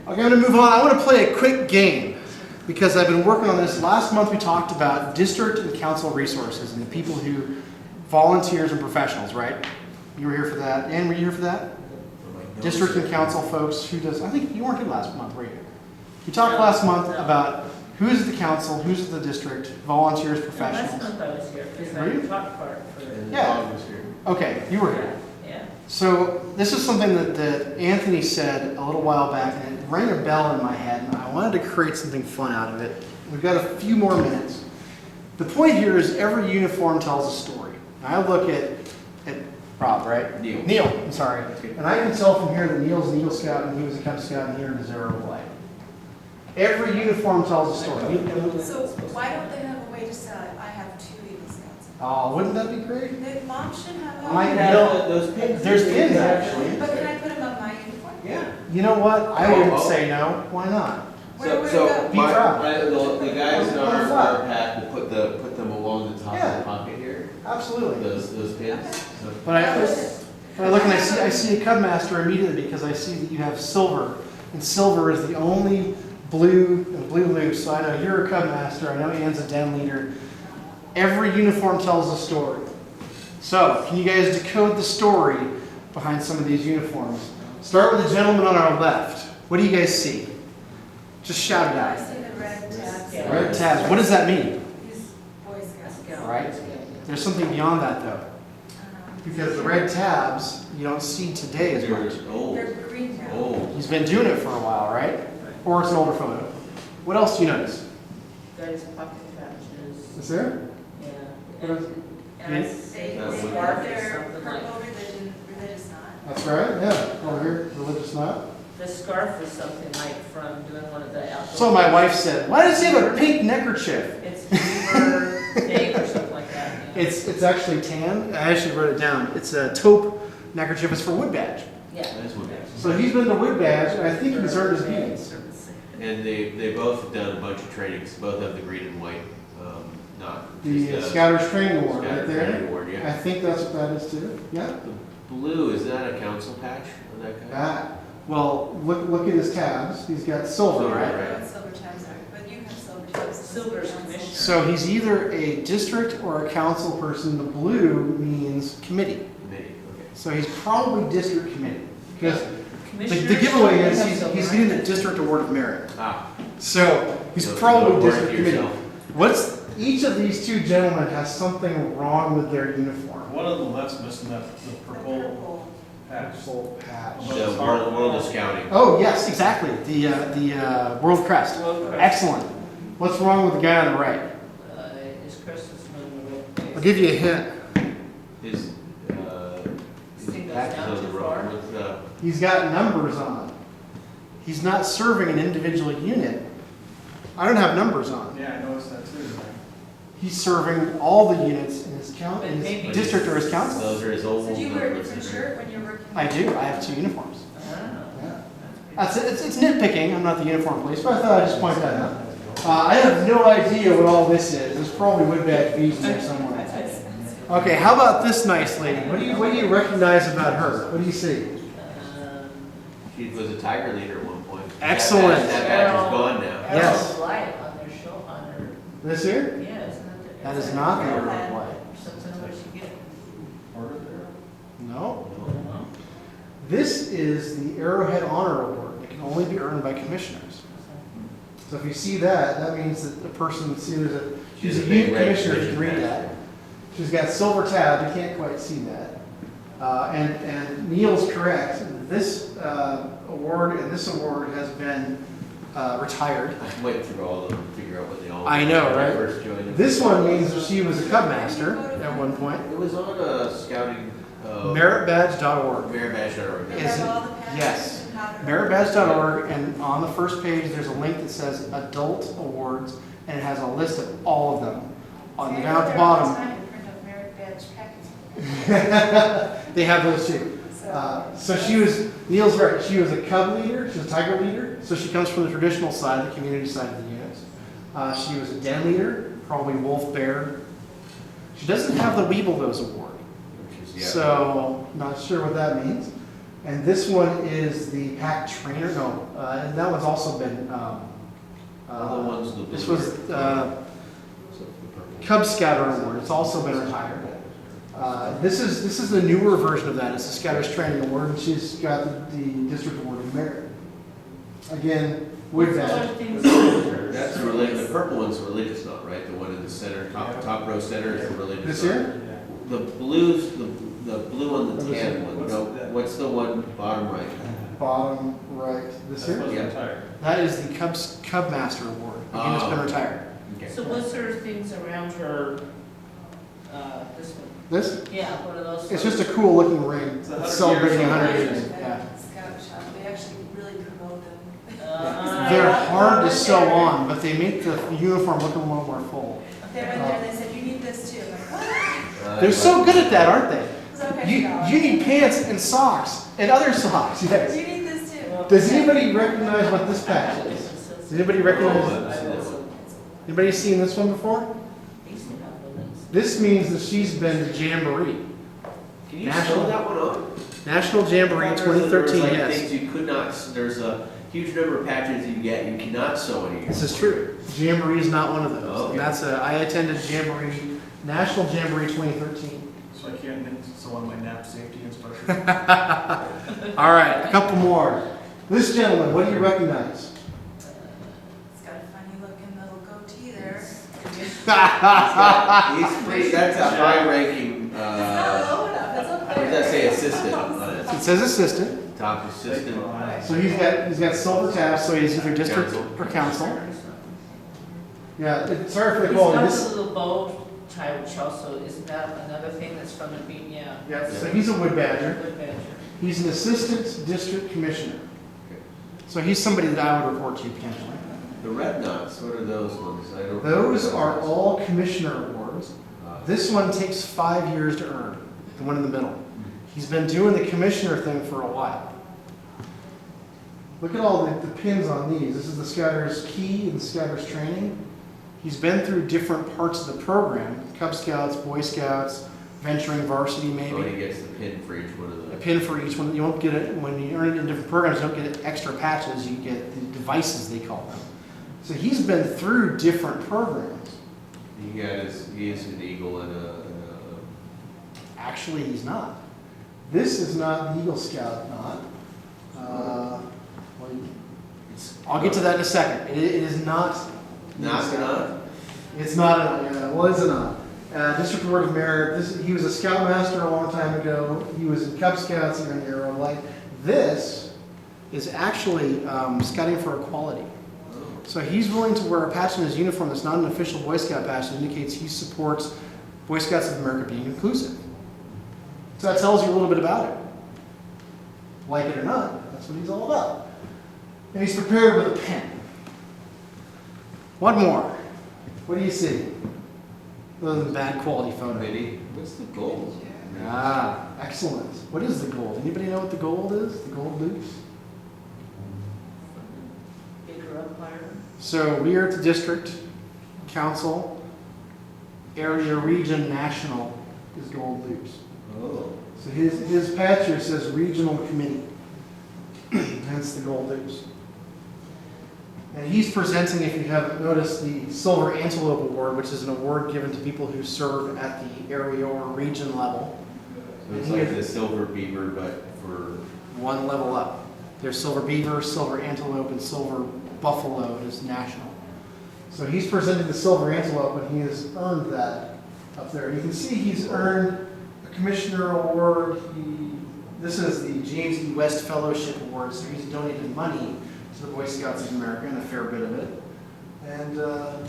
Okay, I'm going to move on. I want to play a quick game because I've been working on this. Last month we talked about district and council resources and the people who volunteers and professionals, right? You were here for that. Ann, were you here for that? District and council folks, who does, I think you weren't here last month, were you? We talked last month about who's the council, who's the district, volunteers, professionals. Last month I was here because Were you? I taught part for Yeah. Okay, you were here. Yeah. So this is something that Anthony said a little while back, and it rang a bell in my head, and I wanted to create something fun out of it. We've got a few more minutes. The point here is every uniform tells a story. Now, I look at Rob, right? Neil, I'm sorry. And I can tell from here that Neil's an Eagle Scout, and he was a Cub Scout, and here in Zero Light. Every uniform tells a story. So why don't they have a way to sell it? I have 2 Eagle Scouts. Oh, wouldn't that be great? The mom should have I a. know. Those pins. There's pins, actually. But can I put them on my uniform? Yeah. You know what? I would say no. Why not? Where would it So go? Be proud. the guys in our pack will put them along the top Yeah. of the pocket here. Absolutely. Those pins. Okay. So, But I look and I see a Cub Master immediately because I see that you have silver, and silver is the only blue loop. So I know you're a Cub Master. I know Ann's a den leader. Every uniform tells a story. So can you guys decode the story behind some of these uniforms? Start with the gentleman on our left. What do you guys see? Just shout it I out. see the red tabs. Yeah. Red tabs. What does that mean? These Boy Scouts. Yeah. Right? There's something beyond that though. Because the red tabs you don't see today as much. they're old. They're green now. Old. He's been doing it for a while, right? Or it's an older photo. What else do you notice? guys' pocket patches. Is there? Yeah. What is- And I Yeah. say They That's the what- scarf have is their something like, purple religious knot. That's right, yeah. Over here, religious knot. the scarf is something like from doing one of the outdoor. So my wife said, why does he have a pink neckerchief? It's Beaver Day or something like that. Yeah. It's actually tan. I actually wrote it down. It's a taupe neckerchief. It's for Wood Badge. Yeah. That's what it is. So he's been to Wood Badge, and I think he's earned his beads. And they both have done a bunch of trainings. Both have the green and white knot. The Just, Scouters Training Award right Scout Training there. Award, I yeah. think that's what that is too. Yeah. The blue, is that a council patch on that guy? That. Well, look at his tabs. He's got silver, Silver, right? I don't right. know what silver tabs are, but you have silver tabs. Silver's commissioner. So he's either a district or a council person. The blue means committee. Committee, okay. So he's probably district committee. Because the Commissioners giveaway is have he's silver, getting the right? district award of merit. Ah. So he's So probably award district to committee. yourself. Each of these two gentlemen has something wrong with their uniform. One of the left's missing the The purple purple. patch. Full patch. The world of scouting. Oh yes, exactly. The world crest. Well, Chris, Excellent. What's wrong with the guy on the right? Is Chris is on the right place? I'll give you a hint. His, Thing goes back down to the too road far. with, He's got numbers on. He's not serving an individual unit. I don't have numbers on. Yeah, I noticed that too. He's serving all the units in his count, in Maybe- his district or his council. those are his old So do you wear a numbers. different shirt when you're working? I do. I have two uniforms. Ah, Yeah. that's That's it. It's nitpicking. I'm not the uniform police, but I thought I'd just point that out. I have no idea what all this is. There's probably Wood Badge beads in there somewhere. Okay, how about this nice lady? What do you recognize about her? What do you see? She was a tiger leader at one point. Excellent. That patch is gone now. Yes. Arrow light on their show, on her, This here? yeah, isn't That is not the arrow of light. Something where she get. No. This is the Arrowhead Honor Award. It can only be earned by commissioners. So if you see that, that means that the person, see there's a, she's a big youth red commissioner, if you commission read that. She's got silver tab, you can't quite see that. And Neil's correct. This award and this award has been retired. I went through all of them to figure out what they all. I know, when I right? First joined. This one means that she was a Cub Master at one point. It was on a scouting. Meritbadge.org. Meritbadge.org. They Is have it- all the patches yes. and how to- Meritbadge.org, and on the first page there's a link that says Adult Awards, and it has a list of all of them. On the See, I down go at the there all bottom, time to print out merit badge packets. they have those too. So she was, Neil's right, she was a Cub leader, she was a Tiger leader, so she comes from the traditional side, the community side of the units. She was a Den leader, probably Wolf Bear. She doesn't have the Weeble Those Award, Which is, yeah. so not sure what that means. And this one is the pack trainer, no, and that one's also been, Other ones, the this blue was, are- Cub Scouter Award, it's also been retired. This is the newer version of that, it's the Scouters Training Award, and she's got the District Award of Merit. Again, wood badge. That's the religious, the purple one's the religious knot, right? The one in the center, top row center is the religious This knot. here? The blues, the blue on the tan one, no, what's the one bottom right? Bottom right, this That's here? supposed to Yeah. retire. That is the Cub Master Award, again, it's been Oh. retired. Okay. So was there things around her, this one? This, Yeah, one of those. it's just a cool looking ring, It's 100 it's celebrating years. 100 years, yeah. Scout shop, they actually really promote them. They're Uh, hard to sew on, but they make the uniform look a little more full. They went there and they said, you need this too. I'm like, what? They're so good at that, aren't they? It's okay, You need pants and socks and other socks, yes. You need this too. Does anybody recognize what this patch is? Does anybody recognize it? Anybody seen this one before? This means that she's been to Jamboree. Can you National- show that one on? National Jamboree I thought there was 2013, like yes. things you could not, there's a huge number of patches you get, you cannot sew any. This is true. Jamboree is not one of those. Okay. And I attended Jamboree, National Jamboree 2013. So I can't knit someone my nap safety instructor. All right, a couple more. This gentleman, what do you recognize? It's got a funny looking little goatee there. He's pretty, that's a high ranking, It's not low enough, it's up what there. does that say, assistant on it? It says assistant. Top assistant. So he's got silver tabs, so he's either district or council. Yeah, sorry for the He's quality. got This, the little bow tie, which also, isn't that another thing that's from the beat, yeah. yeah, so he's a wood badger. Good badger. He's an assistant district commissioner. So he's somebody that I would report to potentially. The red knots, what are those ones? I don't. Those are all commissioner awards. This one takes 5 years to earn, the one in the middle. He's been doing the commissioner thing for a while. Look at all the pins on these. This is the Scouter's key and the Scouter's training. He's been through different parts of the program, Cub Scouts, Boy Scouts, venturing varsity Oh, maybe. he gets the pin for each one of A those. pin for each one. You won't get it, when you earn it in different programs, you don't get extra patches, you get the devices, they call them. So he's been through different programs. He is an eagle and a Actually, he's not. This is not the Eagle Scout knot. Well, I'll get to that in a second. It is not. not a knot. It's not a, well, it's a knot. District Award of Merit, he was a Scoutmaster a long time ago. He was in Cub Scouts here in the Aero Light. This is actually Scouting for Equality. So he's willing to wear a patch in his uniform that's not an official Boy Scout patch that indicates he supports Boy Scouts of America being inclusive. So that tells you a little bit about it. Like it or not, that's what he's all about. And he's prepared with a pen. One more. What do you see? Other than bad quality photo. Mini. What's the gold? Ah, excellent. What is the gold? Anybody know what the gold is? The gold loops? Bigger umpire. So we are at the district, council, area, region, national is gold loops. Oh. So his patch here says regional committee, hence the gold loops. And he's presenting, if you haven't noticed, the Silver Antelope Award, which is an award given to people who serve at the area or region level. So it's like the silver beaver, but for. One level up. There's Silver Beaver, Silver Antelope, and Silver Buffalo is national. So he's presenting the Silver Antelope, and he has earned that up there. You can see he's earned a Commissioner Award. This is the James E. West Fellowship Award, so he's donated money to the Boy Scouts of America, and a fair bit of it. And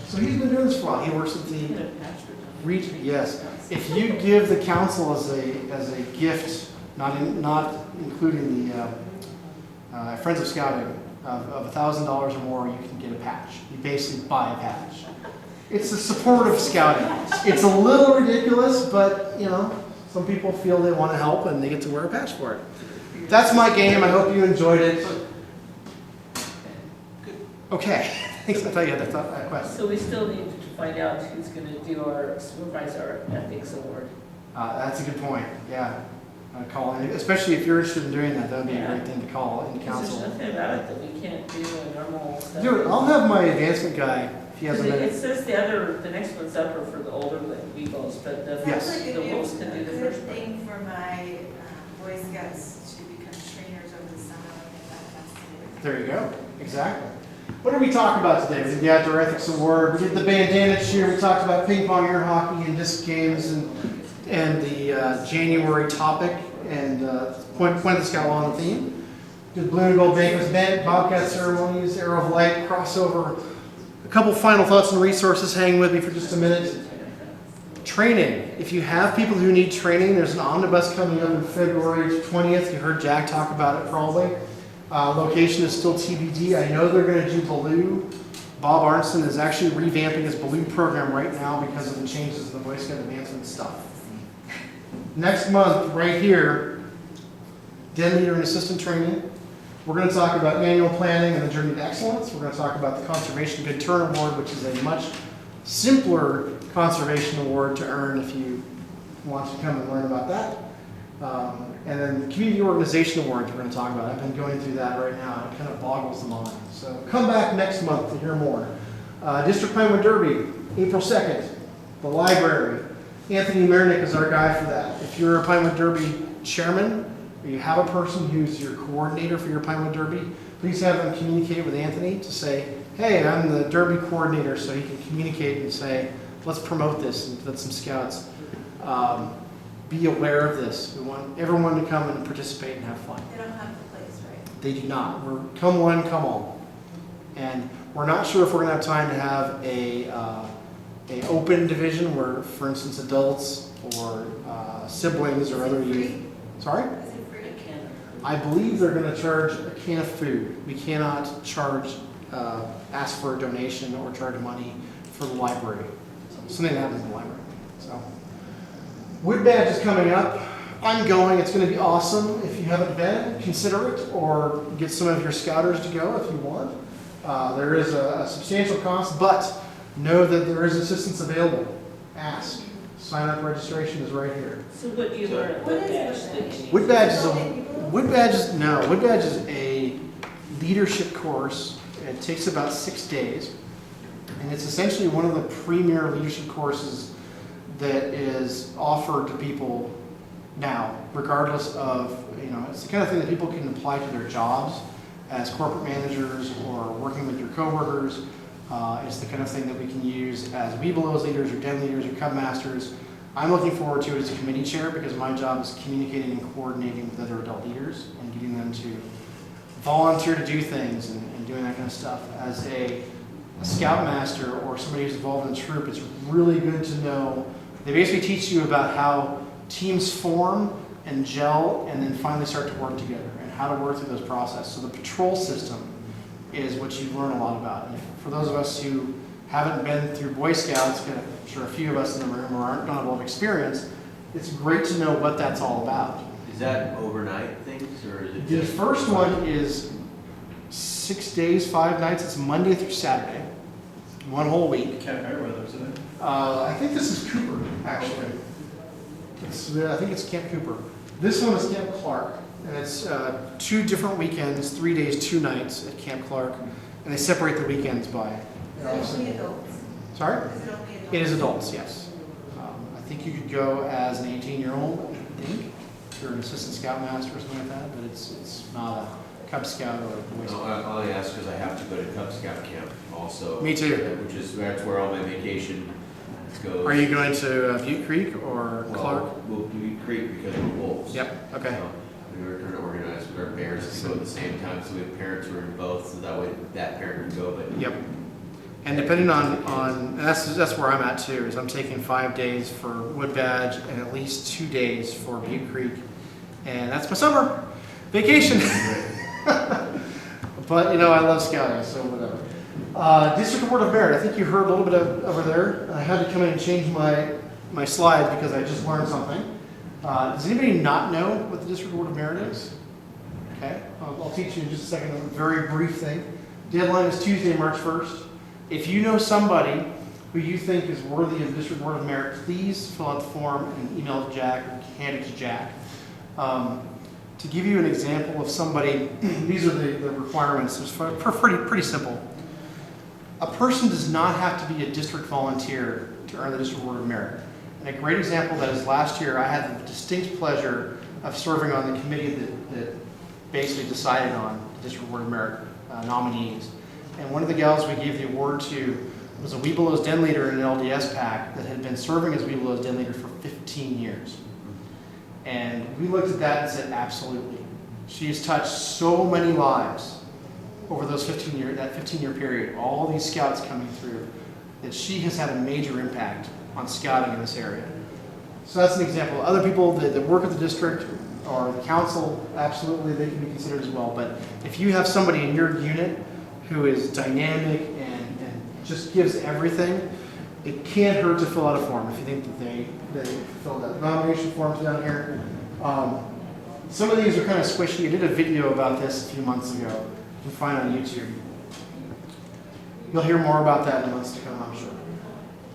so he's been doing this for a while. He works at Get the a patch for them. region. Yes, if you give the council as a gift, not including the Friends of Scouting of $1,000 or more, you can get a patch. You basically buy a patch. It's the support of scouting. It's a little ridiculous, but you know, some people feel they want to help and they get to wear a patch for it. That's my game. I hope you enjoyed it. Okay. I thought you had a question. So we still need to find out who's gonna do our supervisor ethics award. That's a good point. Yeah. call in, especially if you're interested in doing that. That would be a great thing to call in Because council. there's nothing about it that we can't do a normal stuff. Dude, I'll have my advancement guy, if he has a Because it minute. says the next one's up are for the older Eagles, but the Yes. Sounds like the it'd be Wolves can do the a first good part. thing for my Boy Scouts to become trainers over the summer when they got There you go, exactly. What did we talk about today? We did the Outdoor Ethics Award, we did the bandana cheer, we talked about ping pong, air hockey, and disc games, and the January topic, and point the scout on the theme. Did blue and gold banquets, Bobcat ceremonies, arrow of light, crossover. A couple final thoughts and resources. Hang with me for just a minute. Training. If you have people who need training, there's an omnibus coming up in February 20th. You heard Jack talk about it probably. Location is still TBD. I know they're going to do Baloo. Bob Arnson is actually revamping his Baloo program right now because of the changes in the Boy Scout advancement stuff. Next month, right here, Den Leader and Assistant Training. We're going to talk about annual planning and the journey to excellence. We're going to talk about the Conservation Good Turn Award, which is a much simpler conservation award to earn if you want to come and learn about that. And then the Community Organization Awards we're going to talk about. I've been going through that right now. It kind of boggles the mind. So come back next month to hear more. District Pinewood Derby, April 2nd. The library. Anthony Mernick is our guy for that. If you're a Pinewood Derby chairman, or you have a person who's your coordinator for your Pinewood Derby, please have them communicate with Anthony to say, hey, I'm the Derby coordinator, so he can communicate and say, let's promote this and let some scouts be aware of this. We want everyone to come and participate and have fun. They don't have the place, right? They do not. We're come one, come all. And we're not sure if we're going to have time to have a open division where, for instance, adults or siblings or other youth. Sorry? Is it free? I believe they're going to charge a can of food. We cannot charge, ask for a donation or charge money for the library. Something that happens in the library. So, Wood Badge is coming up. I'm going. It's going to be awesome. If you haven't been, consider it or get some of your scouters to go if you want. There is a substantial cost, but know that there is assistance available. Ask. Sign up registration is right here. So what do you learn at What Wood is Badge? Wood that you need? Wood Badge is So a many people? Wood Badge is a leadership course. It takes about 6 days, and it's essentially one of the premier leadership courses that is offered to people now, regardless of, it's the kind of thing that people can apply to their jobs as corporate managers or working with your coworkers. It's the kind of thing that we can use as Webelos leaders or Den leaders or Cub masters. I'm looking forward to it as a committee chair because my job is communicating and coordinating with other adult leaders and getting them to volunteer to do things and doing that kind of stuff. As a scoutmaster or somebody who's involved in a troop, it's really good to know. They basically teach you about how teams form and gel and then finally start to work together and how to work through those processes. So the patrol system is what you learn a lot about. And for those of us who haven't been through Boy Scouts, I'm sure a few of us in the room don't have a lot of experience, it's great to know what that's all about. Is that overnight things, or is it The just? first one is 6 days, 5 nights. It's Monday through Saturday, one whole week. Campfire weather, isn't it? I think this is Cooper, actually. I think it's Camp Cooper. This one is Camp Clark, and it's 2 different weekends, 3 days, 2 nights at Camp Clark, and they separate the weekends by. Is it only adults? Sorry? Is it only adults? It is adults, yes. I think you could go as an 18-year-old, I think, if you're an assistant scoutmaster or something like that, but it's not a Cub Scout or a Boy No, Scout. I only ask because I have to go to Cub Scout camp also. Me too. That's where all my vacation goes. Are you going to Butte Creek or Clark? Well, we'll do Creek because we're wolves. Yep, okay. So we were trying to organize with our parents to go at the same time, so we have parents who are in both, so that way that parent can go, but. Yep. And depending on and that's where I'm at too, is I'm taking 5 days for Wood Badge and at least 2 days for Butte Creek. And that's my summer vacation. But I love scouting, so whatever. District Award of Merit, I think you heard a little bit over there. I had to come in and change my slides because I just learned something. Does anybody not know what the District Award of Merit is? Okay, I'll teach you in just a second, a very brief thing. Deadline is Tuesday, March 1st. If you know somebody who you think is worthy of District Award of Merit, please fill out the form and email it to Jack or hand it to Jack. To give you an example of somebody, these are the requirements. It's pretty simple. A person does not have to be a district volunteer to earn the District Award of Merit. And a great example of that is last year I had the distinct pleasure of serving on the committee that basically decided on the District Award of Merit nominees. And one of the gals we gave the award to was a Webelos Den leader in an LDS PAC that had been serving as Webelos Den leader for 15 years. And we looked at that and said, absolutely. She has touched so many lives over those 15-year period, all these scouts coming through, that she has had a major impact on scouting in this area. So that's an example. Other people that work at the district or the council, absolutely, they can be considered as well. But if you have somebody in your unit who is dynamic and just gives everything, it can't hurt to fill out a form if you think that they filled out. Nomination forms down here. Some of these are kind of squishy. I did a video about this a few months ago. You can find on YouTube. You'll hear more about that in the months to come, I'm sure.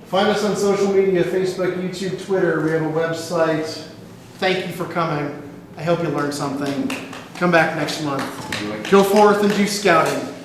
Find us on social media, Facebook, YouTube, Twitter. We have a website. Thank you for coming. I hope you learned something. Come back next month. Go forth and do scouting.